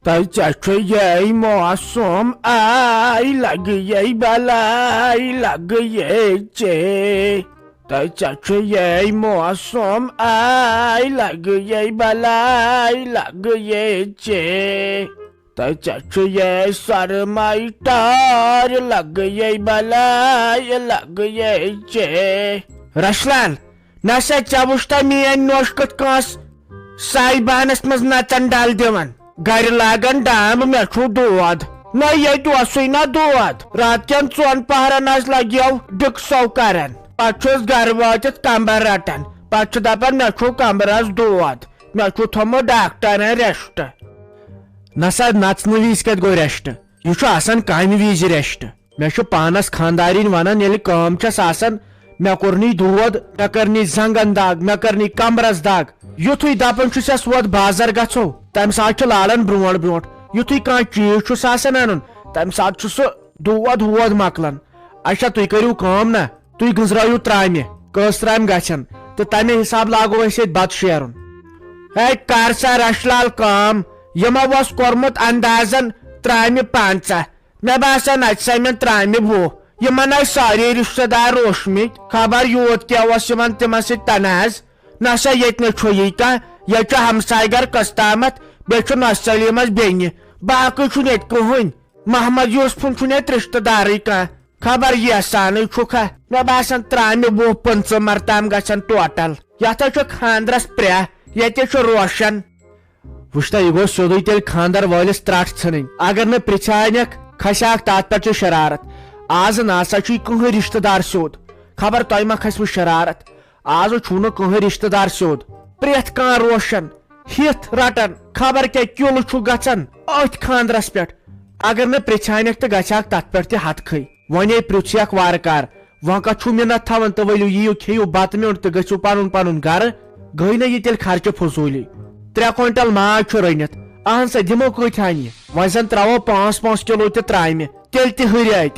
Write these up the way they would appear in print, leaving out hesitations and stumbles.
Tăi ei moasom, ai lag ei balai lag ei ce. Tăi ei moasom, ai lag ei balai lag ei ce. Tăi ei sarmai tar lag ei balai lag ei ce. Raslan, nasa çavuşta miyen noşkut kas saibanas maz naçan dal divan. Gari lagan dam me chu dod. Na ye dosu na dod. Ratken son pahranas lagiyav dik saukaran. Paçuz garvaçet kambar ratan. Paçu dapan me chu kambaraz dod. Me chu thomo daktaran reşti. Nasa naçnı visket goy reşti. Yu chu asan kami vizi reşti. Me chu panas khandarin vanan yeli kam ças asan me korni dod, me karni zangan dag, me karni kambaraz dag. Yuthuy dapan chu ses wad bazar gaço. Tam saat lalan brunch brunch. Yuthuy kan cheez chu sasan anun. Tam saat chu dod maklan. Aşa tuy kariu kam na. Tuy gızrayu trami. Kos tram gaçan. Te tame hisab lagu eset bat şerun. Hey karsa raşlal kam. Yama was kormut andazan trami pança. Me basan açsaymen trami bu. Yamanay sari riştedar roşmit. Khabar yot ki avas yaman temasit tanaz. Nasa yetne çoyika. Yaça hamsaygar kastamat. Beçun assalimaz beni. Bakı çunet kuhun. Mahmad Yusuf'un çunet riştedarika. Khabar yasanı çuka. Ne basan trami bu pınçı martam gaçan total. Yata şu khandras prea. Yete şu roşan. Vuşta yugo soduy tel khandar vaylis traçsının. Agar ne priçayak khaşak tatparçı şerarat. Ağzı nasa çuy kuhu riştedar sod. Khabar tayma khasbu şerarat. Ağzı çunu kuhu riştedar sod. Pret kan roşan. Hit ratan. Khabar ke kyolu çu gaçan. Ait khandras pet. Agar ne priçayak ta gaçak tatparti hat khay. Vane priçayak varkar. Vanka çu minat thavan tavaylu yiyu kheyu batmyon ta gaçu panun gar. Gayna yetel kharcha fuzuli. 3 quintal maç chu rönit. Ansa dimo koythani. Vazan travo 5 kilo te traimi. Tel te hırayt.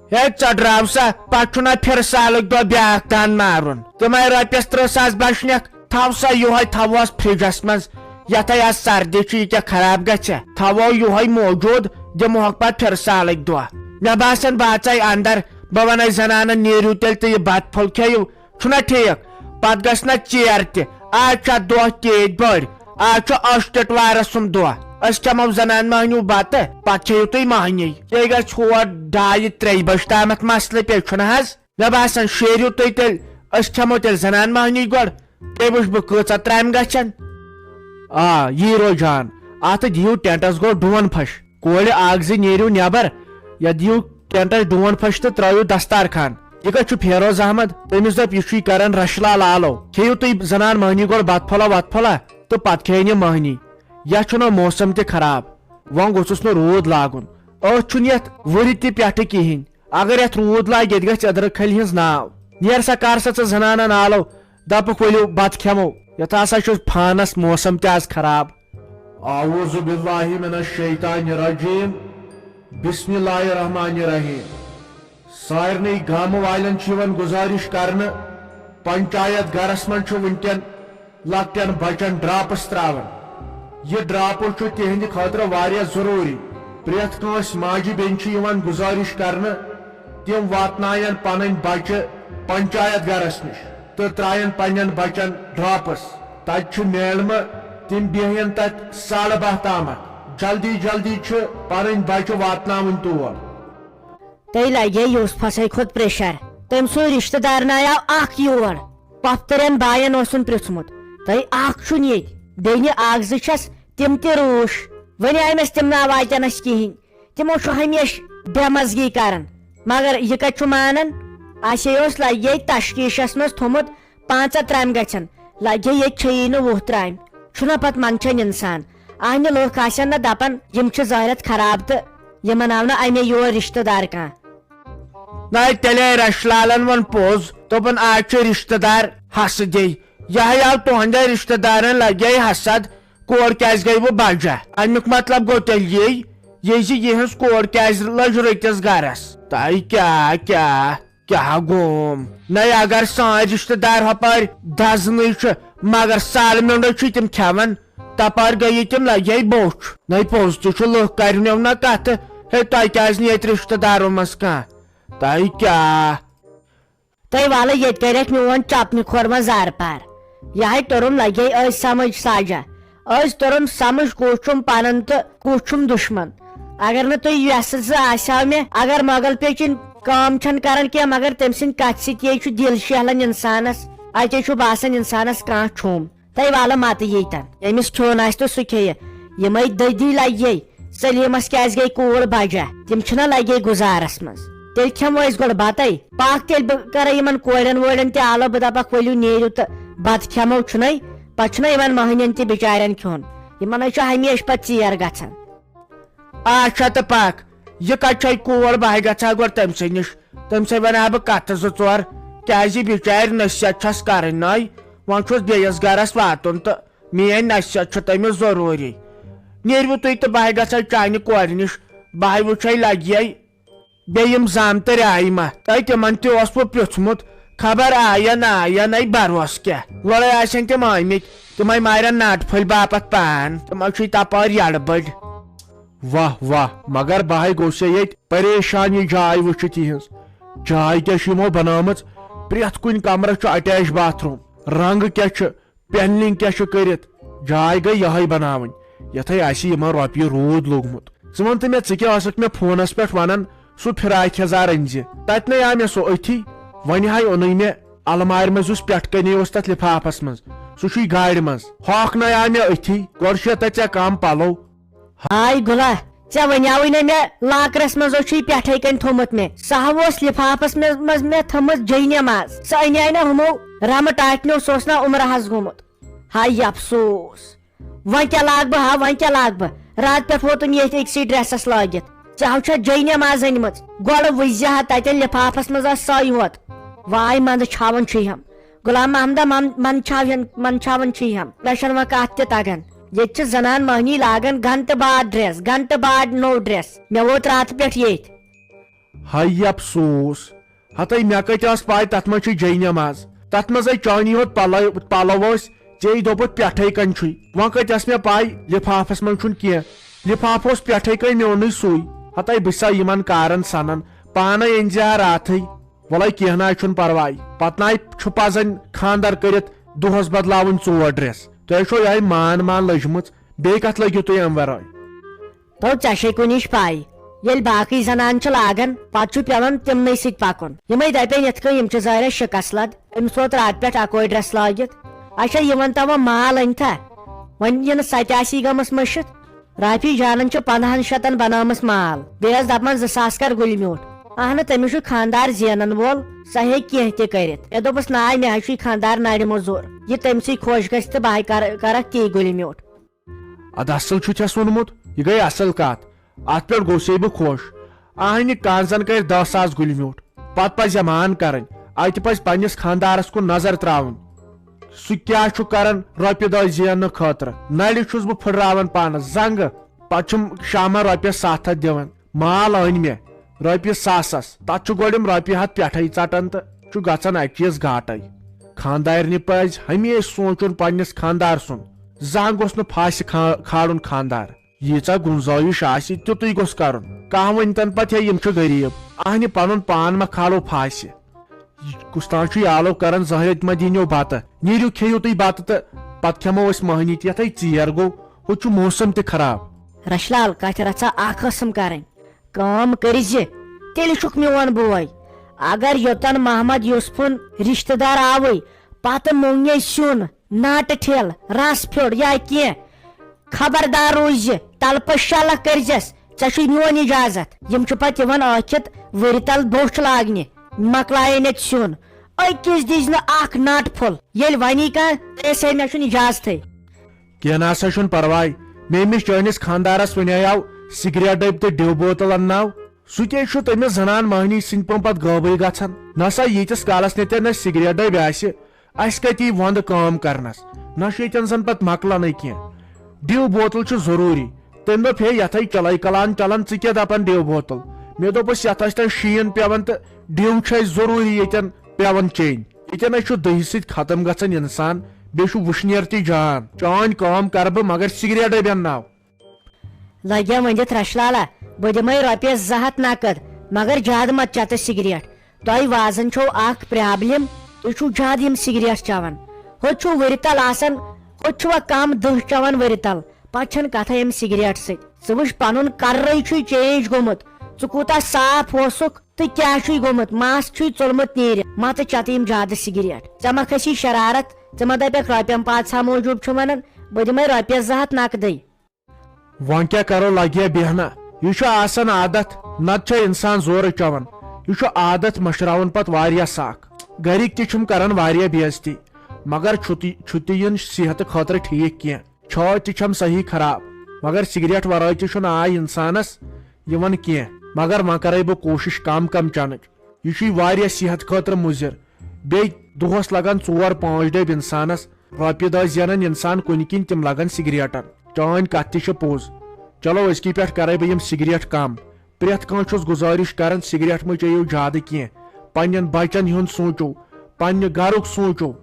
Hey çadravsa paçuna phir salık do byaktan marun. Tumay rapias 300 başnyak. Tavsa yuhay tavas prijasmaz. Yataya sardiçi ke kharab gaça. Tavo yuhay mojud de muhakkbat phir salık do. Ne basan baçay andar bavanay zanana neru tel te bat folkeyu. Şuna teyak. Padgasna çerti. Aça doh teyd bor. Aça aştet varasum doh. Aşkamav zanan mahnu batı. Patçayutuy mahniy. Egar çoğu dayı trey baştamak maslı peçuna haz. Ne basan şeriyutuy tel. Aşkamav tel zanan mahniy gor. Ebuş bu kıça tram gaçan. Yiro can. Atı diyu tentas gor duvan faş. Koli ağzı neriu nebar. Ya diyu tentas duvan faştı trayu dastarkhan. Yeka chu Feroz Ahmed temiz da pişi karan raşla lalo. Keyu tuy zanan mahni gor batphala to patkeyni mahni. Ya chuna mosam te kharab. Wang gosus no rood lagun. O chuniyat voriti pyate kihin. Agar yat rood la gedgach adar khalhins naw. Niersa karsa zanana nalo. Dap koylu bat khamo. Yatasa şu phanas mosam te az kharab. Auzu billahi mineşşeytanirracim. Bismillahirrahmanirrahim. Sairney gamı vailen çivan guzariş karnı panchayat garas man çu winken lakten bachan drapas travan. Ye drapul çu tehindi khatra variya zaruri. Pret kans maji benchi yivan guzariş karnı tim vatnayan panin bachı panchayat garas niş. Te trayan panyan bachan drapas. Tat çu melma tim behen tat salabah tamak. Jaldi çu panin bachı vatnamın tuval. Teyla ye Yusuf fasay khud pressure. Tem so riştedarına ya ak yuvar. Papteren bayan olsun pritsmut. Tay ak şuniyet. Deyni ağzı ças tim te ruş. Vani aymes tim na vaytanas kihin. Tim o şu hamish bemazgi karan. Magar yika çumanan aşeyos la ye taşkişasmas thomut 5 tram gaçan. La ye çayını vuhtraim. Şuna pat mançan insan. Aynı loh kaşanna dapan yimçı zahirat kharabdı. Yamanavna ayme yuvar riştedar ka. Nay tele raşlalan van poz. Topan ağaçı riştedar hası dey. Yahayal tohanda riştedarın la gey hasad. Kor kez gey bu baca. Almik matlab gotel yey. Yeyzi yehins kor kez la jurektes garas. Tay kya gom. Nay agar san riştedar hapar dazını içi. Magar salmında çitim kavan. تپار گئی تم لگے بوچھ نئی pose تہ لوگ کرنو نا کت ہے تہ کیاز نیت رشتہ دارو مز کان تہ کیا تھی والو یہ کرک میون چپنہ کھور من زار پار یہ ترم لگے اس سمجھ ساجا اس ترم سمجھ کچھ پن تو کچھ دشمن اگر نا تھی یس آسو مے اگر مغل پیچن کام چھن کران کی مگر تم سند کت سی دل شہلان انسانس اتہ باسان انسانس کان چھوم تھی والو مت یتن یمس کھیون آس تو سہ کھیہ یمے ددی لگے سلیمس کیاز گئی کول بجا تم چھنا لگے گزارس مز تیل کھمو اس گوڑ بتے پاک تیل بہ کرے یمن کوڑن ووڑن تہ آلو بہ دپک ؤلِو نیرو تہ بت کھمو چھنے پتہ چھنا یمن مہنین تہ بچارین کھیون یمن ہمیشہ پتہ ژیر گژھان اچھا تو پاک یہ کچھ کول بہ گھا گو تم سی نش تم سی ونہ بہ کت زٕ ژور کیاز بچار نصیحت چھس کریں نئی وۄنۍ چھُس بیٚیِس گرس واتُن تہٕ میٲنۍ نصیحت چھِ تٔمِس ضروٗری نیٖرِو تُہۍ تہٕ بہٕ گژھے چانہِ کورِ نِش بہٕ وٕچھے لگے بیٚیہِ یِم زامتٕرۍ آیہِ ما تۄہہِ تِمن تہِ اوس بہٕ پرٛژھمُت خبر آیا نہ آیا نَے بروس کیٛاہ وۄرٲے آسن تِم آمٕتۍ تِمے مارن ناٹہٕ پھٔلۍ باپتھ پان تِمے چھُے تپٲرۍ یڈٕ بٔڑۍ واہ واہ مگر بہے گوٚژھ ییٚتہِ پریشان یہ جاے وٕچھِتھ یِہٕنٛز جاے کیٛاہ چھِ یِمو بنٲومٕژ پرٛٮ۪تھ کُنہِ کمرس چھُ اٹیچ باتھ روٗم رنگ کیٛاہ چھُ پینلنگ کیٛاہ چھُ کٔرِتھ جاے گٔے یہے بناوٕنۍ یتھے آسہِ یِمن رۄپیہِ روٗد لوٚگمُت ژٕ ون تہٕ مےٚ ژٕ کیٛاہ ٲسکھ مےٚ فونس پٮ۪ٹھ ونان سُہ فراق یزار أنزِ تتہِ آو مےٚ سُہ أتھی وۄنۍ ہاے اوٚنُے مےٚ المارِ منٛز یُس پٮ۪ٹھٕ کنے اوس تتھ لفافس منٛز سُہ چھُے گاڑِ منٛز ہاکھناے آو مےٚ أتھی گۄڈٕ چھُ تتہِ ژےٚ کم پلو ہاے گُلا ژےٚ ونیاوٕے نہ مےٚ لاکرس منٛز اوسُے پٮ۪ٹھے کن تھومُت مےٚ سُہ اوس لفافس منٛز مےٚ تھٲمٕژ جینم آز سۄ انے نہ ہُمو رمہٕ ٹاٹنیو سُہ اوس نہ عمرہس گوٚمُت ہاے افسوس وۄنۍ کیٛاہ لاگ بہٕ ہا وۄنۍ کیٛاہ لاگ بہٕ رات پٮ۪ٹھ ووتُم ییٚتھۍ أکسٕے ڈریسس لٲگِتھ ژےٚ ہو چھا جینم آز أنمٕژ گۄڈٕ وٕچھزِ ہا تتٮ۪ن لفافس منٛز ٲس سۄے ہوت واے منٛدٕ چھاون چھُے ہم غلام محمدہ منٛدچھاون چھُے ہم مےٚ چھنہٕ وۄنۍ کتھ تہِ تگان ییٚتہِ چھِ زنان مہنی لاگان گنٹہٕ بعد ڈریس گنٹہٕ بعد نوٚو ڈریس مےٚ ووت راتہٕ پٮ۪ٹھ ییٚتھۍ ہاے افسوس ہتے مےٚ کتہِ ٲس پاے تتھ منٛز چھُ جینم آز تتھ منٛز چانی ہوت پلو ٲسۍ ژےٚ دوٚپُتھ پٮ۪ٹھے کن چھُے وۄنۍ کتہِ ٲس مےٚ پاے لفافس منٛز چھُنہٕ کینٛہہ لفاف اوس پٮ۪ٹھے کن مےٚ اوٚنُے سُے ہتے بہٕ سا یِمن کارن سنان پانے أنزِ ہا راتھٕے وَلے کینٛہہ نہ چھُنہٕ پرواے پتہٕ ناے چھُ پزن خاندر کٔرِتھ دۄہس بدلاوٕنۍ 4 ڈریس تۄہہِ چھو یہے مان لٔجمٕژ بیٚیہِ کتھ لٔگِو تُہۍ امہِ ورٲے تو ژےٚ چھے کُنِچ پاے ییٚلہِ باقٕے زنان چھِ لاگان پتہٕ چھُ پیوان تِمنٕے سۭتۍ پکُن یِمے دپن یِتھ کٔنۍ یِم چھِ ظٲہرا شِکس لد أمِس ووت راتہٕ پٮ۪ٹھ اکوے ڈریس لٲگِتھ اچھا یہِ ؤنۍ تو وۄنۍ مال أنتھا وۄنۍ یہِ نہٕ ستہِ آسی گٔمٕژ مٔشِتھ رافی جانن چھِ 1500 بنٲومٕژ مال بیٚیہِ ٲس دپان 2000 کر گُلہِ میوٗٹھ اہنہٕ تٔمِس چھُ خاندار زینن وول سۄ ہیٚکہِ کینٛہہ تہِ کٔرِتھ مےٚ دوٚپُس ناے مےٚ حظ چھُے خاندار نرِ موٚزوٗر یہِ تٔمسٕے خۄش گژھِ تہٕ بہٕ کرکھ تی گُلہِ میوٗٹھ اد اصل چھُ ژےٚ ووٚنمُت یہِ گٔے اصل کتھ اتھ پٮ۪ٹھ گوٚژھے بہٕ خۄش اہنہِ کانزن کرِ 10,000 گُلہِ میوٗٹھ پتہٕ پزِ مان کرٕنۍ اتہِ پزِ پننِس خاندارس کُن نظر تراوٕنۍ سُہ کیٛاہ چھُ کران رۄپیہِ دہ زیننہٕ خٲطرٕ نرِ چھُس بہٕ پھٕٹراوان پانس زنگہٕ پتہٕ چھُم شامن رۄپیس 700 دِوان مال أنۍ مےٚ رۄپیہِ ساسس تتھ چھُ گۄڈٕ رۄپیہِ 100 پٮ۪ٹھے ژٹان تہٕ چھُ گژھان اکہِ چیٖز گاٹے خاندارنہِ پزِ ہمیشہِ سونچُن پننِس خاندار سُنٛد زانٛہہ گوٚژھ نہٕ پھاسہِ کھالُن خاندار ییٖژاہ گُنجٲیِش آسہِ تیُتُے گوٚژھ کرُن کانٛہہ ؤنتن پتہٕ ہے یِم چھِ غریٖب اہنہِ پنُن پان ما کھالو پھاسہِ کُستان چھُ آلو کران زہرت ما دِنیو بتہٕ نیٖرِو کھیٚیِو تُہۍ بتہٕ تہٕ پتہٕ کھٮ۪مو أسۍ مٔہنی تہِ یتھے ژیر گوٚو ہُہ چھُ موسم تہِ خراب رشلال کتھ رژھا اکھ قسم کرٕنۍ کٲم کٔرزِ تیٚلہِ چھُکھ میون بوے اگر یوٚتن محمد یوسفُن رشتہٕ دار آوٕے پتہٕ موٚنگے سیُن ناٹہٕ ٹھیلہٕ رس پھیوٚر یا کینٛہہ خبردار روٗزِ تلپہٕ شلکھ کٔرزٮ۪س ژےٚ چھُے میون اجازت یِم چھِ پتہٕ یِوان ٲکھِتھ ؤرِ تل بوٚچھ لاگنہِ مکلایے نتہِ سیُن أکِس دِژ نہٕ اکھ ناٹہٕ پھوٚل ییٚلہِ وَنی کانٛہہ أسے مےٚ چھُنہٕ اجازتھٕے کینٛہہ نسا چھُنہٕ پرواے مےٚ أمِس چٲنِس خاندارس ونیاو سِگریٹ ڈٔبۍ تہٕ ڈِو بوتل انناو سُہ کیٛازِ چھُ تٔمِس زنان مہنی سٕنٛدۍ پٲٹھۍ پتہٕ غٲبٕے گژھان نسا ییٖتِس کالس نتٮ۪ن اسہِ سِگریٹ ڈٔبۍ آسہِ اسہِ کتہِ یی وندٕ کٲم کرنس نہ چھُ ییٚتٮ۪ن زن پتہٕ مکلنٕے کینٛہہ ڈِو بوتل چھُ ضروٗری تٔمۍ دوٚپ ہے یتھے چلے کلان چلان ژٕ کیٛاہ دپان ڈِو بوتل مےٚ دوٚپُس یتھ ٲسۍ تۄہہِ شیٖن پیوان تہٕ ڈِو چھُ اسہِ ضروٗری ییٚتٮ۪ن پیوان چیٚنۍ ییٚتٮ۪ن چھُ دہہِ سۭتۍ ختم گژھان انسان بیٚیہِ چھُ وٕشنیر تہِ جان چٲنۍ کٲم کرٕ بہٕ مگر سگریٹے بینناو لگیا ونِتھ رش لالا بہٕ دِمے رۄپیس 200 نقد مگر زیادٕ مت چتہٕ سگریٹ تۄہہِ وازن چھو اکھ پرابلم تُہۍ چھِو زیادٕ یِم سگریٹ چٮ۪وان ہوٚتہِ چھُو ؤرِ تل آسان ہوٚتہِ چھُوا کم دہ چٮ۪وان ؤرِ تل پتہٕ چھنہٕ کتھے امہِ سگریٹ سۭتۍ ژٕ وٕچھ پنُن کررے چھُے چینج گوٚمُت ژٕ کوٗتاہ صاف اوسُکھ تہٕ کیاہ چھُے گوٚمُت مس چھُے ژوٚلمُت نیٖرِتھ متہٕ چتہٕ یِم زیادٕ سگریٹ ژےٚ ما کھسی شرارت ژٕ ما دپکھ رۄپین 5 موٗجوٗب چھُ ونان بہٕ دِمے رۄپیس 200 نقدٕے وۄنۍ کیٛاہ کرو لگیا بیہنا یہِ چھُ آسان عادت نتہٕ چھُ انسان زورٕ چٮ۪وان یہِ چھُ عادت مشراوُن پتہٕ واریاہ سخ گرِکۍ تہِ چھُم کران واریاہ بے عزتی مگر چھُ تہِ یِن صحتہٕ خٲطرٕ ٹھیٖک کینٛہہ چھٲتۍ تہِ چھم صحیح خراب مگر سگریٹ ورٲے تہِ چھُنہٕ آے انسانس یِوان کینٛہہ مگر وۄنۍ کرے بہٕ کوٗشش کم چنٕچ یہِ چھُے واریاہ صحت خٲطرٕ مُضر بیٚیہِ دۄہس لگان 4-5 ڈٔبۍ انسانس رۄپیہِ دہ زینان انسان کُنہِ کِنۍ تِم لگان سگریٹن چٲنۍ کتھ تہِ چھِ پوٚز چلو أزکی پٮ۪ٹھ کرے بہٕ یِم سگریٹ کم پرٮ۪تھ کانٛہہ چھُس گُزٲرِش کران سگریٹ مہ چیٚیِو زیادٕ کینٛہہ پننٮ۪ن بچن ہُنٛد سوٗنٛچو پننہِ گرُک سوٗنٛچو